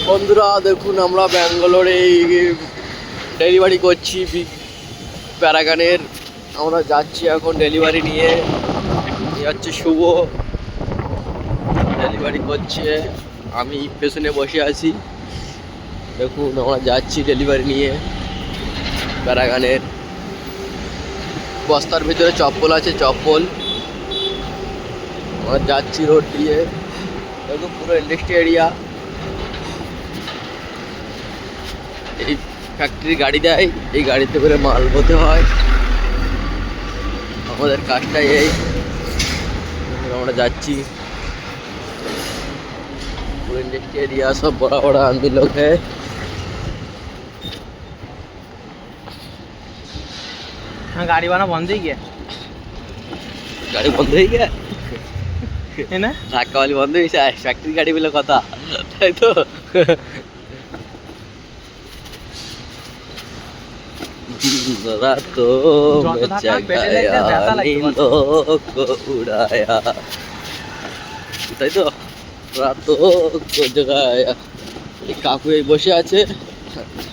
বন্ধুরা দেখুন, আমরা ব্যাঙ্গালোরে ডেলিভারি করছি প্যারাগনের। আমরা যাচ্ছি এখন ডেলিভারি নিয়ে। যাচ্ছে শুভ, ডেলিভারি করছে, আমি পেছনে বসে আছি। দেখুন আমরা যাচ্ছি ডেলিভারি নিয়ে প্যারাগনের। বস্তার ভিতরে চপ্পল আছে, চপ্পল। আমরা যাচ্ছি রোড দিয়ে। দেখুন পুরো ইন্ডাস্ট্রি এরিয়া। এই ফ্যাক্টরি গাড়ি দেয়, এই গাড়িতে করে মাল বতে হয়। আমাদের কাজটাই এই। আমরা যাচ্ছি पूरा इंडस्ट्री एरिया, सब बड़ा बड़ा आदमी लोग है। हाँ, गाड़ी वाला बंद ही गया। गाड़ी बंद हो गया है ना, ধাক্কা वाली बंद हो गई। फैक्ट्री गाड़ी বলে কথা, তাই তো? रातों में जगाया नींदों को उड़ाया, তাই তো? রাতों को जगाया। এই কাকু এই বসে আছে,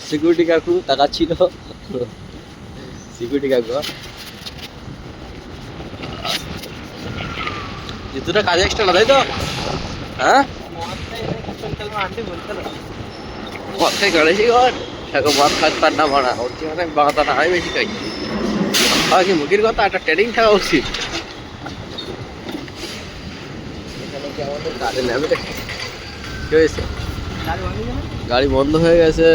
সিকিউরিটি কাকু তাকাচ্ছিল। সিকিউরিটি কাকু যেটা কাজ এক্সট্রা না, তাই তো? হ্যাঁ, মদ খাই গণেশই ঘর এখন মদ খাত পার না মানা হচ্ছে, মানে বাঁধা না, আমি বেশি খাই। কি মুখের কথা, একটা ট্রেনিং থাকা উচিত। এখানে কি আমাদের গাড়ি নেবে? কি হয়েছে? গাড়ি বন্ধ হয়ে গেছে।